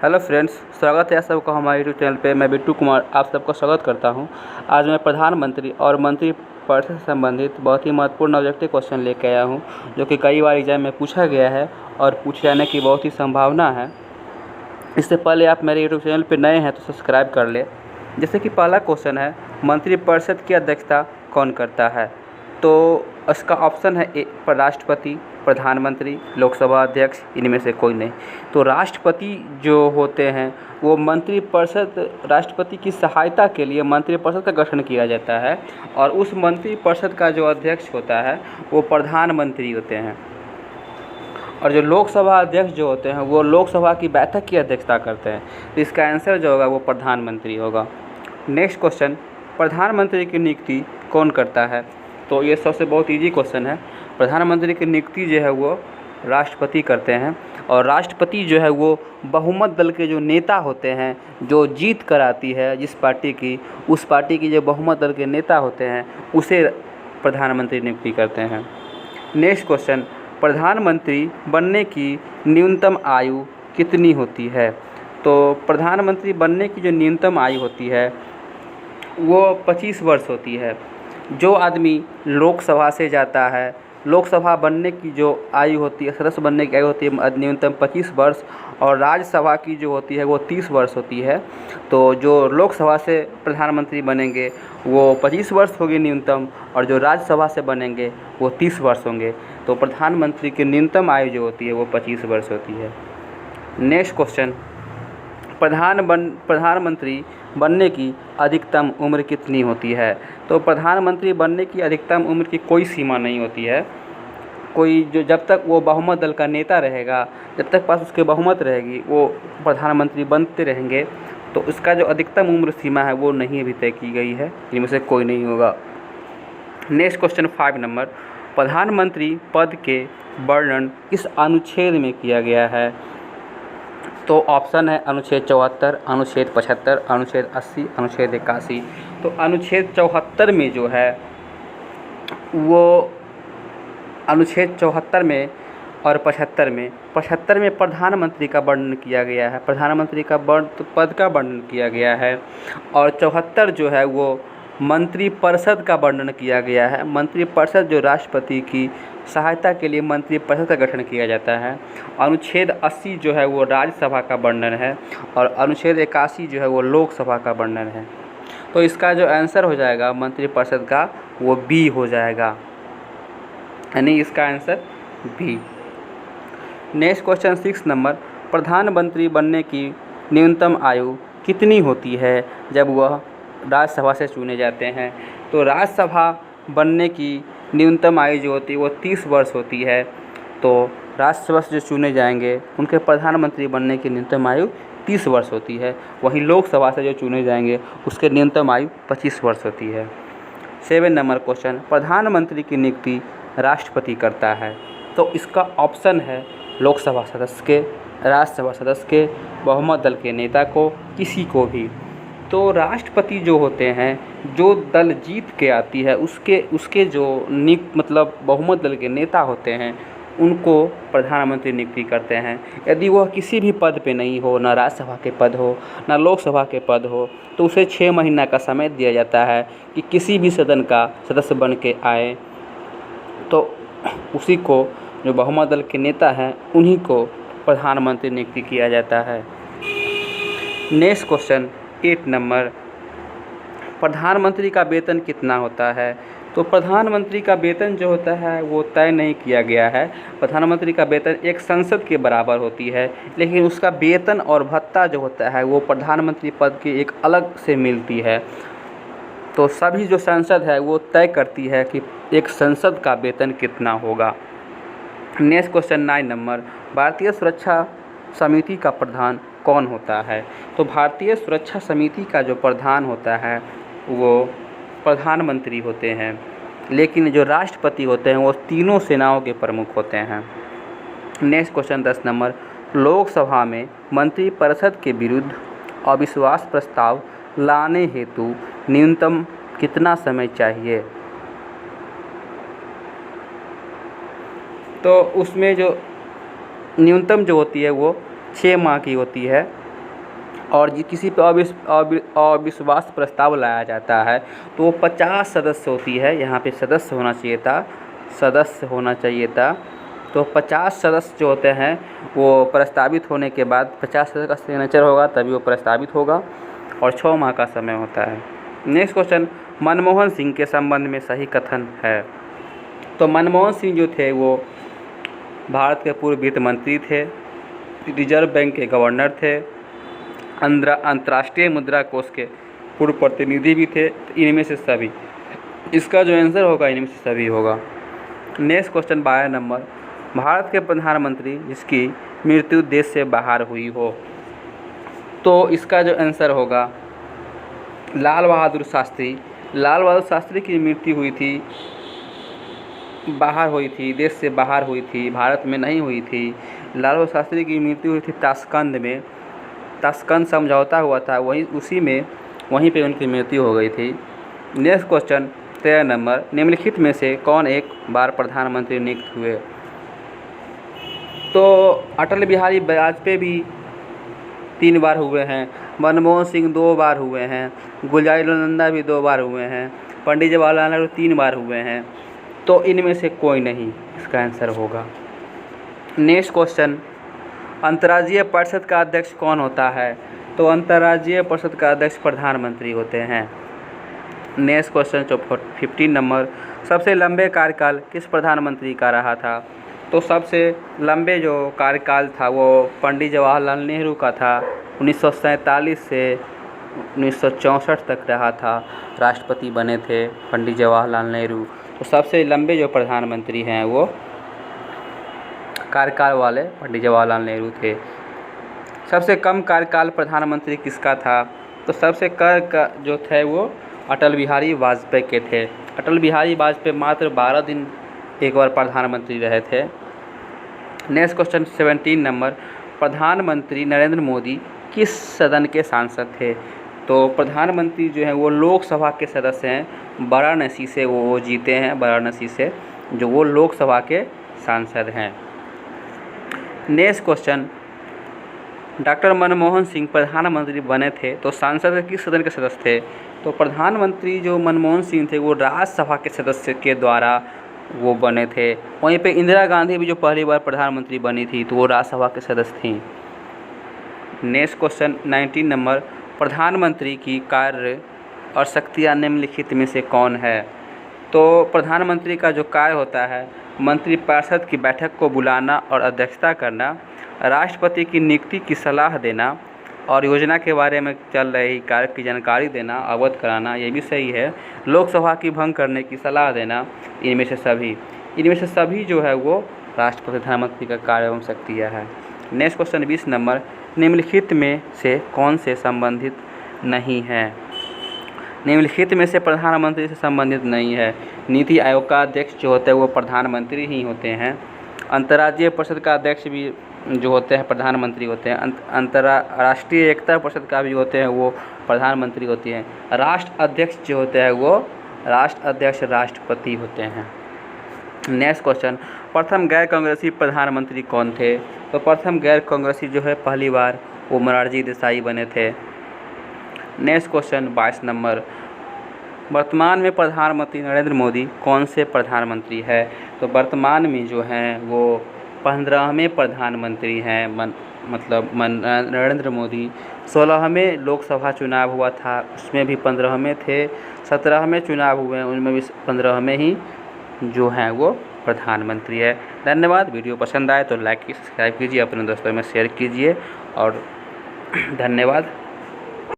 Hello friends, स्वागत है आप सबका हमारे यूट्यूब चैनल पे। मैं बिट्टू कुमार आप सबका स्वागत करता हूं। आज मैं प्रधानमंत्री और मंत्री परिषद से संबंधित बहुत ही महत्वपूर्ण ऑब्जेक्टिव क्वेश्चन लेके आया हूं, जो कि कई बार एग्जाम में पूछा गया है और पूछे जाने की बहुत ही संभावना है। इससे पहले आप मेरे यूट्यूब चैनल पर नए हैं तो सब्सक्राइब कर ले। जैसे कि पहला क्वेश्चन है, मंत्रिपरिषद की अध्यक्षता कौन करता है? तो इसका ऑप्शन है ए, राष्ट्रपति, प्रधानमंत्री, लोकसभा अध्यक्ष, इनमें से कोई नहीं। तो राष्ट्रपति जो होते हैं वो मंत्रिपरिषद, राष्ट्रपति की सहायता के लिए मंत्रिपरिषद का गठन किया जाता है और उस मंत्रिपरिषद का जो अध्यक्ष होता है वो प्रधानमंत्री होते हैं। और जो लोकसभा अध्यक्ष जो होते हैं वो लोकसभा की बैठक की अध्यक्षता करते हैं। तो इसका आंसर जो होगा वो प्रधानमंत्री होगा। नेक्स्ट क्वेश्चन, प्रधानमंत्री की नियुक्ति कौन करता है? तो ये सबसे बहुत इजी क्वेश्चन है। प्रधानमंत्री की नियुक्ति जो है वो राष्ट्रपति करते हैं और राष्ट्रपति जो है वो बहुमत दल के जो नेता होते हैं, जो जीत कर आती है जिस पार्टी की, उस पार्टी की जो बहुमत दल के नेता होते हैं उसे प्रधानमंत्री नियुक्ति करते हैं। नेक्स्ट क्वेश्चन, प्रधानमंत्री बनने की न्यूनतम आयु कितनी होती है? तो प्रधानमंत्री बनने की जो न्यूनतम आयु होती है वो 25 वर्ष होती है। जो आदमी लोकसभा से जाता है, लोकसभा बनने की जो आयु होती है, सदस्य बनने की आयु होती है न्यूनतम 25 वर्ष और राज्यसभा की जो होती है वो 30 वर्ष होती है। तो जो लोकसभा से प्रधानमंत्री बनेंगे वो 25 वर्ष होगी न्यूनतम और जो राज्यसभा से बनेंगे वो 30 वर्ष होंगे। तो प्रधानमंत्री की न्यूनतम आयु जो होती है वो 25 वर्ष होती है। नेक्स्ट क्वेश्चन, प्रधानमंत्री बनने की अधिकतम उम्र कितनी होती है? तो प्रधानमंत्री बनने की अधिकतम उम्र की कोई सीमा नहीं होती है। कोई जो जब तक वो बहुमत दल का नेता रहेगा, जब तक पास उसके बहुमत रहेगी, वो प्रधानमंत्री बनते रहेंगे। तो इसका जो अधिकतम उम्र सीमा है वो नहीं अभी तय की गई है, इनमें से कोई नहीं होगा। नेक्स्ट क्वेश्चन 5 नंबर, प्रधानमंत्री पद के वर्णन किस अनुच्छेद में किया गया है? तो ऑप्शन है अनुच्छेद 74, अनुच्छेद 75, अनुच्छेद 80, अनुच्छेद 81। तो अनुच्छेद 74 में जो है वो अनुच्छेद 74 में और 75 में प्रधानमंत्री का वर्णन किया गया है, प्रधानमंत्री का पद का वर्णन किया गया है। और 74 जो है वो मंत्रिपरिषद का वर्णन किया गया है। मंत्रिपरिषद जो राष्ट्रपति की सहायता के लिए मंत्रिपरिषद का गठन किया जाता है। अनुच्छेद 80 जो है वो राज्यसभा का वर्णन है और अनुच्छेद 81 जो है वो लोकसभा का वर्णन है। तो इसका जो आंसर हो जाएगा मंत्रिपरिषद का वो बी हो जाएगा, यानी इसका answer B. Next question 6 number, प्रधानमंत्री बनने की न्यूनतम आयु कितनी होती है जब वह राज्यसभा से चुने जाते हैं? तो राज्यसभा बनने की न्यूनतम आयु जो होती है वो 30 वर्ष होती है। तो राज्यसभा से जो चुने जाएंगे उनके प्रधानमंत्री बनने की न्यूनतम आयु 30 वर्ष होती है। वहीं लोकसभा से जो चुने जाएंगे उसके न्यूनतम आयु 25 वर्ष होती है। 7 नंबर क्वेश्चन, प्रधानमंत्री की नियुक्ति राष्ट्रपति करता है। तो इसका ऑप्शन है लोकसभा सदस्य के, राज्यसभा सदस्य के, बहुमत दल के नेता को, किसी को भी। तो राष्ट्रपति जो होते हैं, जो दल जीत के आती है उसके जो मतलब बहुमत दल के नेता होते हैं उनको प्रधानमंत्री नियुक्ति करते हैं। यदि वह किसी भी पद पे नहीं हो, ना राज्यसभा के पद हो ना लोकसभा के पद हो, तो उसे 6 महीना का समय दिया जाता है कि किसी भी सदन का सदस्य बन के आए। तो उसी को जो बहुमत दल के नेता हैं उन्हीं को प्रधानमंत्री नियुक्ति किया जाता है। नेक्स्ट क्वेश्चन 8 नंबर, प्रधानमंत्री का वेतन कितना होता है? तो प्रधानमंत्री का वेतन जो होता है वो तय नहीं किया गया है। प्रधानमंत्री का वेतन एक संसद के बराबर होती है, लेकिन उसका वेतन और भत्ता जो होता है वो प्रधानमंत्री पद की एक अलग से मिलती है। तो सभी जो संसद है वो तय करती है कि एक संसद का वेतन कितना होगा। नेक्स्ट क्वेश्चन 9 नंबर, भारतीय सुरक्षा समिति का प्रधान कौन होता है? तो भारतीय सुरक्षा समिति का जो प्रधान होता है वो प्रधानमंत्री होते हैं, लेकिन जो राष्ट्रपति होते हैं वो तीनों सेनाओं के प्रमुख होते हैं। नेक्स्ट क्वेश्चन 10 नंबर, लोकसभा में मंत्रिपरिषद के विरुद्ध अविश्वास प्रस्ताव लाने हेतु न्यूनतम कितना समय चाहिए? तो उसमें जो न्यूनतम जो होती है वो 6 माह की होती है और किसी पे अविश्वास प्रस्ताव लाया जाता है तो वो 50 सदस्य होती है। यहाँ पे सदस्य होना चाहिए था। तो 50 सदस्य जो होते हैं वो प्रस्तावित होने के बाद 50 सदस्य का सिग्नेचर होगा तभी वो प्रस्तावित होगा, और 6 माह का समय होता है। नेक्स्ट क्वेश्चन, मनमोहन सिंह के संबंध में सही कथन है। तो मनमोहन सिंह जो थे वो भारत के पूर्व वित्त मंत्री थे, रिजर्व बैंक के गवर्नर थे, अंतर्राष्ट्रीय मुद्रा कोष के पूर्व प्रतिनिधि भी थे। तो इनमें से सभी, इसका जो आंसर होगा इनमें से सभी होगा। नेक्स्ट क्वेश्चन 12 नंबर, भारत के प्रधानमंत्री जिसकी मृत्यु देश से बाहर हुई हो। तो इसका जो आंसर होगा लाल बहादुर शास्त्री। लाल बहादुर शास्त्री की मृत्यु हुई थी, बाहर हुई थी, देश से बाहर हुई थी, भारत में नहीं हुई थी। लाल बहादुर शास्त्री की मृत्यु हुई थी ताशकंद में, ताशकंद समझौता हुआ था, वहीं पे उनकी मृत्यु हो गई थी। नेक्स्ट क्वेश्चन 13 नंबर, निम्नलिखित में से कौन एक बार प्रधानमंत्री नियुक्त हुए। तो अटल बिहारी वाजपेयी भी 3 बार हुए हैं, मनमोहन सिंह 2 बार हुए हैं, गुलजारीलाल नंदा भी 2 बार हुए हैं, पंडित जवाहरलाल नेहरू 3 बार हुए हैं। तो इनमें से कोई नहीं इसका आंसर होगा। नेक्स्ट क्वेश्चन, अंतर्राज्यीय परिषद का अध्यक्ष कौन होता है। तो अंतर्राज्यीय परिषद का अध्यक्ष प्रधानमंत्री होते हैं। नेक्स्ट क्वेश्चन 15 नंबर, सबसे लंबे कार्यकाल किस प्रधानमंत्री का रहा था। तो सबसे लंबे जो कार्यकाल था वो पंडित जवाहरलाल नेहरू का था, 1947 से 1964 तक रहा था, राष्ट्रपति बने थे पंडित जवाहरलाल नेहरू। तो सबसे लंबे जो प्रधानमंत्री हैं वो कार्यकाल वाले पंडित जवाहरलाल नेहरू थे। सबसे कम कार्यकाल प्रधानमंत्री किसका था। तो सबसे कम जो थे वो अटल बिहारी वाजपेयी के थे। अटल बिहारी वाजपेयी मात्र 12 दिन एक बार प्रधानमंत्री रहे थे। नेक्स्ट क्वेश्चन 17 नंबर, प्रधानमंत्री नरेंद्र मोदी किस सदन के सांसद थे। तो प्रधानमंत्री जो हैं वो लोकसभा के सदस्य हैं, वाराणसी से वो जीते हैं, वाराणसी से जो वो लोकसभा के सांसद हैं। Next question, doctor Manmohan Singh प्रधानमंत्री बने थे तो सांसद किस सदन के सदस्य थे। तो प्रधानमंत्री जो मनमोहन सिंह थे वो राज्यसभा के सदस्य के द्वारा वो बने थे। वहीं पे इंदिरा गांधी भी जो पहली बार प्रधानमंत्री बनी थी तो वो राज्यसभा के सदस्य थीं। नेक्स्ट क्वेश्चन 19 नंबर, प्रधानमंत्री की कार्य और शक्तियाँ निम्नलिखित में से कौन है। तो प्रधानमंत्री का जो कार्य होता है, मंत्रिपरिषद की बैठक को बुलाना और अध्यक्षता करना, राष्ट्रपति की नियुक्ति की सलाह देना और योजना के बारे में चल रही कार्य की जानकारी देना, अवगत कराना, ये भी सही है। लोकसभा की भंग करने की सलाह देना, इनमें से सभी जो है वो राष्ट्रपति प्रधानमंत्री का कार्य एवं शक्तियाँ है। नेक्स्ट क्वेश्चन 20 नंबर, निम्नलिखित में से कौन से संबंधित नहीं है। निम्नलिखित में से प्रधानमंत्री से संबंधित नहीं है। नीति आयोग का अध्यक्ष जो होता है वो प्रधानमंत्री ही होते हैं। अंतर्राज्यीय परिषद का अध्यक्ष भी जो होते हैं प्रधानमंत्री होते हैं। अंतर्राष्ट्रीय एकता परिषद का भी होते हैं वो प्रधानमंत्री होते हैं। राष्ट्र अध्यक्ष जो होते हैं वो राष्ट्र अध्यक्ष राष्ट्रपति होते हैं। नेक्स्ट क्वेश्चन, प्रथम गैर कांग्रेसी प्रधानमंत्री कौन थे। तो प्रथम गैर कांग्रेसी जो है पहली बार वो मोरारजी देसाई बने थे। नेक्स्ट क्वेश्चन 22 नंबर, वर्तमान में प्रधानमंत्री नरेंद्र मोदी कौन से प्रधानमंत्री है। तो वर्तमान में जो हैं वो 15वें प्रधानमंत्री हैं, नरेंद्र मोदी। 16वें लोकसभा चुनाव हुआ था उसमें भी 15वें थे, 17वें चुनाव हुए हैं उनमें भी 15वें ही जो हैं वो प्रधानमंत्री है। धन्यवाद। वीडियो पसंद आए तो लाइक सब्सक्राइब कीजिए, अपने दोस्तों में शेयर कीजिए और धन्यवाद।